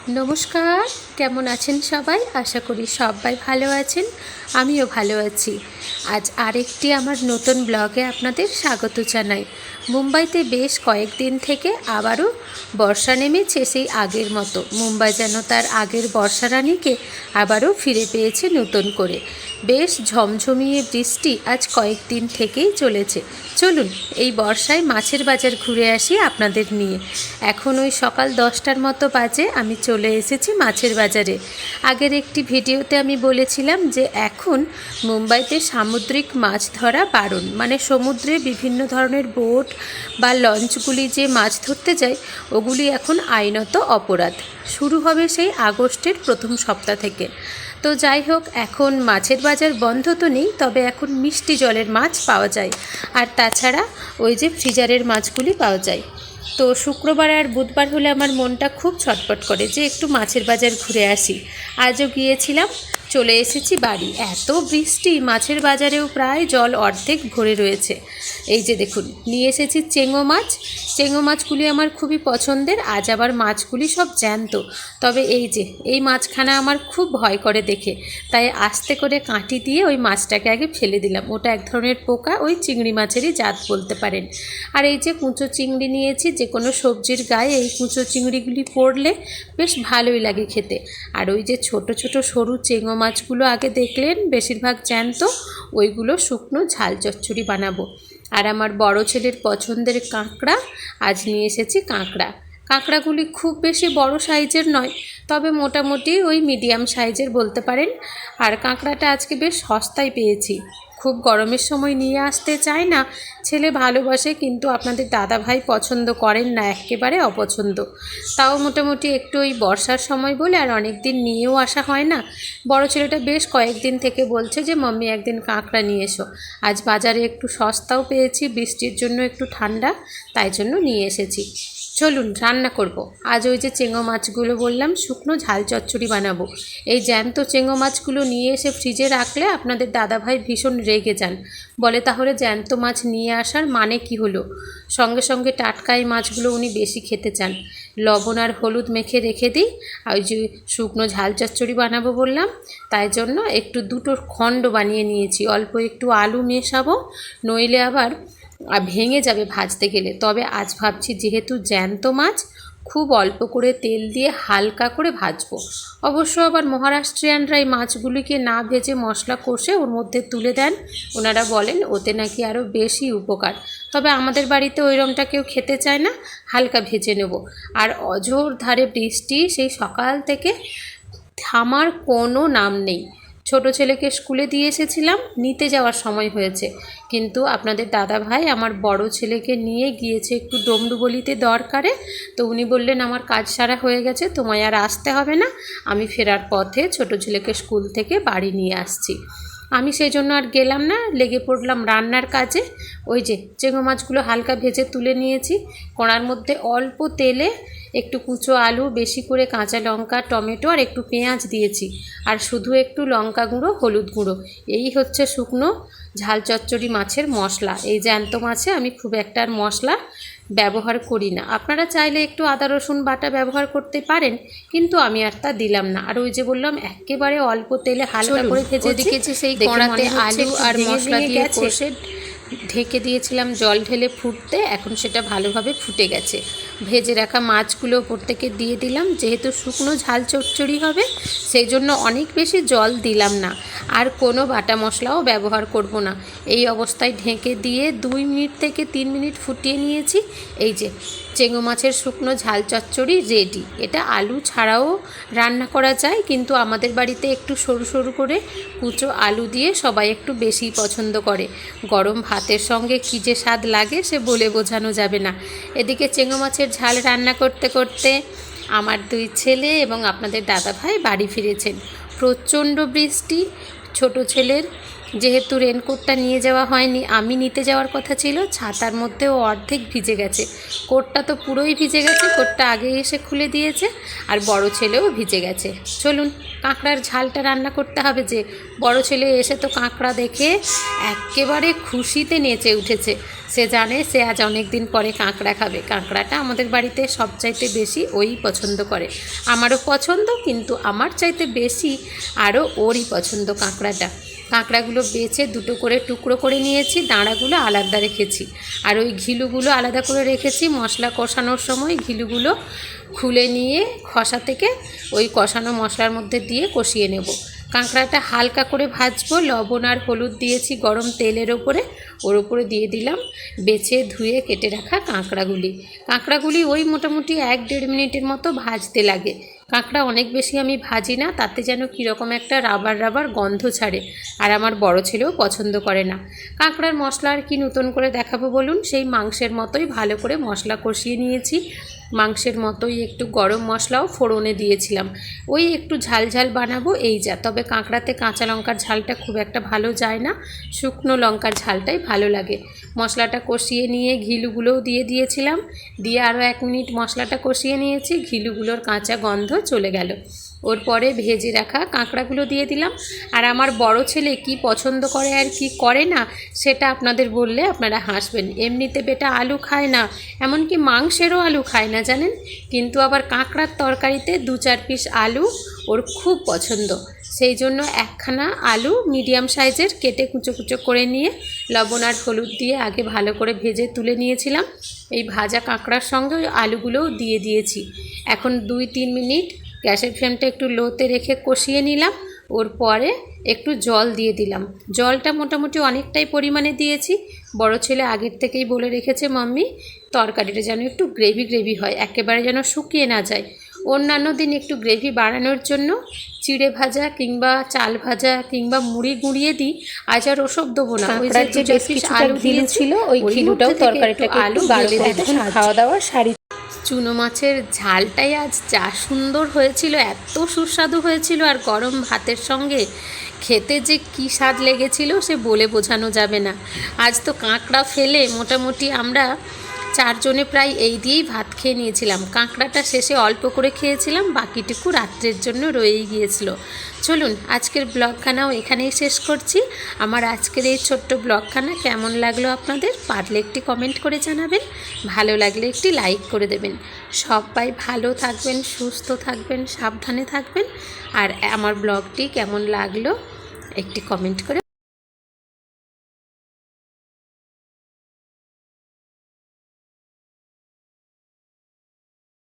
নমস্কার, কেমন আছেন সবাই? আশা করি সবাই ভালো আছেন, আমিও ভালো আছি। আজ আরেকটি আমার নতুন ব্লগে আপনাদের স্বাগত জানাই। মুম্বাইতে বেশ কয়েকদিন থেকে আবারও বর্ষা নেমেছে, সেই আগের মতো। মুম্বাই যেন তার আগের বর্ষা রানীকে আবারও ফিরে পেয়েছে নতুন করে। বেশ ঝমঝমিয়ে বৃষ্টি আজ কয়েকদিন থেকেই চলেছে। চলুন এই বর্ষায় মাছের বাজার ঘুরে আসি আপনাদের নিয়ে। এখন ওই সকাল 10টার মতো বাজে, আমি চলে এসেছি মাছের বাজারে। আগের একটি ভিডিওতে আমি বলেছিলাম যে এখন মুম্বাইতে সামুদ্রিক মাছ ধরা বারণ, মানে সমুদ্রে বিভিন্ন ধরনের বোট বা লঞ্চগুলি যে মাছ ধরতে যায় ওগুলি এখন আইনত অপরাধ। শুরু হবে সেই আগস্টের প্রথম সপ্তাহ থেকে। তো যাই হোক, এখন মাছের বাজার বন্ধ তো নেই, তবে এখন মিষ্টি জলের মাছ পাওয়া যায়, আর তাছাড়া ওই যে ফ্রিজারের মাছগুলি পাওয়া যায়। তো শুক্রবার আর বুধবার হলে আমার মনটা খুব ছটফট করে যে একটু মাছের বাজার ঘুরে আসি। আজও গিয়েছিলাম, চলে এসেছি বাড়ি। এত বৃষ্টি, মাছের বাজারেও প্রায় জল অর্ধেক ভরে রয়েছে। এই যে দেখুন, নিয়ে এসেছি চেঙো মাছ। চেঙো মাছগুলি আমার খুবই পছন্দের। আজ আবার মাছগুলি সব জ্যান্ত, তবে এই যে এই মাছখানা আমার খুব ভয় করে দেখে, তাই আস্তে করে কাঁটি দিয়ে ওই মাছটাকে আগে ফেলে দিলাম। ওটা এক ধরনের পোকা, ওই চিংড়ি মাছেরই জাত বলতে পারেন। আর এই যে কুঁচো চিংড়ি নিয়েছি, যে কোনো সবজির গায়ে এই কুঁচো চিংড়িগুলি পড়লে বেশ ভালোই লাগে খেতে। আর ওই যে ছোট ছোট সরু চেঙো মাছগুলো আগে দেখলেন বেশিরভাগ জ্যান্ত, ওইগুলো শুকনো ঝাল চচ্চড়ি বানাবো। আর আমার বড় ছেলের পছন্দের কাঁকড়া, আজ নিয়ে এসেছি কাঁকড়া। কাঁকড়াগুলি খুব বেশি বড় সাইজের নয়, তবে মোটামুটি ওই মিডিয়াম সাইজের বলতে পারেন। আর কাঁকড়াটা আজকে বেশ সস্তায় পেয়েছি। খুব গরমের সময় নিয়ে আসতে চায় না, ছেলে ভালোবাসে, কিন্তু আপনাদের দাদা ভাই পছন্দ করেন না, একেবারে অপছন্দ। তাও মোটামুটি একটু ওই বর্ষার সময় বলে আর অনেক দিন নিয়েও আসা হয় না। বড় ছেলেটা বেশ কয়েকদিন থেকে বলছে যে মাম্মি একদিন কাঁকড়া নিয়ে এসো। আজ বাজারে একটু সস্তাও পেয়েছি, বৃষ্টির জন্য একটু ঠান্ডা, তাই জন্য নিয়ে এসেছি। চলুন রান্না করব। আজ ওই যে চেঙো মাছগুলো বললাম শুকনো ঝাল চচ্চড়ি বানাবো। এই জ্যান্ত চেঙো মাছগুলো নিয়ে এসে ফ্রিজে রাখলে আপনাদের দাদাভাই ভীষণ রেগে যান, বলে তাহলে জ্যান্ত মাছ নিয়ে আসার মানে কি হলো। সঙ্গে সঙ্গে টাটকা এই মাছগুলো উনি বেশি খেতে চান। লবণ আর হলুদ মেখে রেখে দিই। আর ওই যে শুকনো ঝাল চচ্চড়ি বানাবো বললাম, তাই জন্য একটু দুটো খণ্ড বানিয়ে নিয়েছি। অল্প একটু আলু মেশাবো, নইলে আবার ভেঙে যাবে ভাজতে গেলে। তবে আজ ভাবছি যেহেতু জ্যান্ত মাছ, খুব অল্প করে তেল দিয়ে হালকা করে ভাজবো। অবশ্য আবার মহারাষ্ট্রিয়ানরা এই মাছগুলিকে না ভেজে মশলা কষে ওর মধ্যে তুলে দেন। ওনারা বলেন ওতে নাকি আরও বেশি উপকার। তবে আমাদের বাড়িতে ওইরকমটা কেউ খেতে চায় না, হালকা ভেজে নেব। আর অঝোর ধারে বৃষ্টি, সেই সকাল থেকে থামার কোনো নাম নেই। ছোট ছেলেকে স্কুলে দিয়ে এসেছিলাম, নিতে যাওয়ার সময় হয়েছে, কিন্তু আপনাদের দাদা ভাই আমার বড় ছেলেকে নিয়ে গিয়েছে একটু ডমরুবলিতে দরকারে। তো উনি বললেন আমার কাজ সারা হয়ে গেছে, তোমায় আর আসতে হবে না, আমি ফেরার পথে ছোট ছেলেকে স্কুল থেকে বাড়ি নিয়ে আসছি। আমি সেই জন্য আর গেলাম না, লেগে পড়লাম রান্নার কাজে। ওই যে চেঙো মাছগুলো হালকা ভেজে তুলে নিয়েছি। কড়ার মধ্যে অল্প তেলে একটু কুচো আলু, বেশি করে কাঁচা লঙ্কা, টমেটো আর একটু পেঁয়াজ দিয়েছি। আর শুধু একটু লঙ্কা গুঁড়ো, হলুদ গুঁড়ো। এই হচ্ছে শুকনো ঝাল চচ্চড়ি মাছের মশলা। এই জ্যান্ত মাছে আমি খুব একটা আর মশলা ব্যবহার করি না। আপনারা চাইলে একটু আদা রসুন বাটা ব্যবহার করতে পারেন, কিন্তু আমি আর তা দিলাম না। আর ওই যে বললাম একেবারে অল্প তেলে হালকা করে ভেজে দিয়েছি। সেই কড়াতে আলু আর মশলা দিয়ে কষে ঢেকে দিয়েছিলাম জল ঢেলে ফুটতে। এখন সেটা ভালোভাবে ফুটে গেছে। ভেজে রাখা মাছগুলো ওপর থেকে দিয়ে দিলাম। যেহেতু শুকনো ঝাল চচ্চড়ি হবে, সেই জন্য অনেক বেশি জল দিলাম না। আর কোনো বাটা মশলাও ব্যবহার করব না। এই অবস্থায় ঢেকে দিয়ে 2 মিনিট থেকে 3 মিনিট ফুটিয়ে নিয়েছি। এই যে চেঙো মাছের শুকনো ঝাল চচ্চড়ি রেডি। এটা আলু ছাড়াও রান্না করা যায়, কিন্তু আমাদের বাড়িতে একটু সরু সরু করে কুচো আলু দিয়ে সবাই একটু বেশি পছন্দ করে। গরম ভাতের সঙ্গে কী যে স্বাদ লাগে সে বলে বোঝানো যাবে না। এদিকে চেঙো মাছের ঝাল রান্না করতে করতে আমার 2 ছেলে এবং আপনাদের দাদা ভাই বাড়ি ফিরেছেন। প্রচণ্ড বৃষ্টি। ছোট ছেলের যেহেতু রেনকোটটা নিয়ে যাওয়া হয়নি, আমি নিতে যাওয়ার কথা ছিল, ছাতার মধ্যেও অর্ধেক ভিজে গেছে। কোটটা তো পুরোই ভিজে গেছে, কোটটা আগে এসে খুলে দিয়েছে। আর বড় ছেলেও ভিজে গেছে। চলুন কাঁকড়ার ঝালটা রান্না করতে হবে। যে বড় ছেলে এসে তো কাঁকড়া দেখে একেবারে খুশিতে নেচে উঠেছে। সে জানে সে আজ অনেক দিন পরে কাঁকড়া খাবে। কাঁকড়াটা আমাদের বাড়িতে সবচাইতে বেশি ওই পছন্দ করে। আমারও পছন্দ, কিন্তু আমার চাইতে বেশি আরও ওরই পছন্দ কাঁকড়াটা। কাঁকড়াগুলো বেছে দুটো করে টুকরো করে নিয়েছি, দাঁড়াগুলো আলাদা রেখেছি, আর ওই ঘিলুগুলো আলাদা করে রেখেছি। মশলা কষানোর সময় ঘিলুগুলো খুলে নিয়ে খসা থেকে ওই কষানো মশলার মধ্যে দিয়ে কষিয়ে নেব। কাঁকড়াটা হালকা করে ভাজবো, লবণ আর হলুদ দিয়েছি গরম তেলের ওপরে, ওর ওপরে দিয়ে দিলাম বেছে ধুয়ে কেটে রাখা কাঁকড়াগুলি ওই মোটামুটি 1-1.5 মিনিটের মতো ভাজতে লাগে। কাঁকড়া অনেক বেশি আমি ভাজি না, তাতে যেন কীরকম একটা রাবার গন্ধ ছাড়ে, আর আমার বড় ছেলেও পছন্দ করে না। কাঁকড়ার মশলা আর কি নতুন করে দেখাবো বলুন, সেই মাংসের মতোই ভালো করে মশলা কষিয়ে নিয়েছি। মাংসের মতোই একটু গরম মশলাও ফোড়নে দিয়েছিলাম, ওই একটু ঝাল বানাবো এই যা। তবে কাঁকড়াতে কাঁচা লঙ্কার ঝালটা খুব একটা ভালো যায় না, শুকনো লঙ্কার ঝালটাই ভালো লাগে। মশলাটা কষিয়ে নিয়ে ঘিলুগুলোও দিয়ে দিয়েছিলাম, দিয়ে আরও 1 মিনিট মশলাটা কষিয়ে নিয়েছি। ঘিলুগুলোর কাঁচা গন্ধ চলে গেল। ওর পরে ভেজে রাখা কাঁকড়াগুলো দিয়ে দিলাম। আর আমার বড় ছেলে কি পছন্দ করে আর কি করে না সেটা আপনাদের বললে আপনারা হাসবেন। এমনিতে বেটা আলু খায় না, এমনকি মাংসেরও আলু খায় না জানেন, কিন্তু আবার কাঁকড়ার তরকারিতে 2-4 পিস আলু ওর খুব পছন্দ। সেই জন্য একখানা আলু মিডিয়াম সাইজের কেটে কুচো করে নিয়ে লবণ আর হলুদ দিয়ে আগে ভালো করে ভেজে তুলে নিয়েছিলাম। এই ভাজা কাঁকড়ার সঙ্গে ওই আলুগুলোও দিয়ে দিয়েছি। এখন 2-3 মিনিট গ্যাসের ফ্লেমটা একটু লোতে রেখে কষিয়ে নিলাম। ওর পরে একটু জল দিয়ে দিলাম। জলটা মোটামুটি অনেকটাই পরিমাণে দিয়েছি। বড় ছেলে আগের থেকেই বলে রেখেছে, মাম্মি তরকারিটা যেন একটু গ্রেভি হয়, একেবারে যেন শুকিয়ে না যায়। অন্যান্য দিন একটু গ্রেভি বাড়ানোর জন্য চিড়ে ভাজা কিংবা চাল ভাজা কিংবা মুড়ি গুঁড়িয়ে দিই, আজ আর ওসব দেবো না। ওই যে বেশ কিছু আলু দিয়েছিল, ওই ঘিলুটাও তরকারিটাকে আলু গাঢ় করে খাওয়া দাওয়ার শাড়ি। চুনো মাছের ঝালটাই আজ যা সুন্দর হয়েছিল, এত সুস্বাদু হয়েছিল, আর গরম ভাতের সঙ্গে খেতে যে কী স্বাদ লেগেছিল সে বলে বোঝানো যাবে না। আজ তো কাঁকড়া ফেলে মোটামুটি আমরা 4 জনে প্রায় এই দিয়েই ভাত খেয়ে নিয়েছিলাম। কাঁকড়াটা শেষে অল্প করে খেয়েছিলাম, বাকিটুকু রাত্রের জন্য রয়েই গিয়েছিল। চলুন আজকের ব্লগখানাও এখানেই শেষ করছি। আমার আজকের এই ছোট্ট ব্লগখানা কেমন লাগলো আপনাদের, পারলে একটি কমেন্ট করে জানাবেন, ভালো লাগলে একটি লাইক করে দেবেন। সবাই ভালো থাকবেন, সুস্থ থাকবেন, সাবধানে থাকবেন, আর আমার ব্লগটি কেমন লাগলো একটি কমেন্ট করে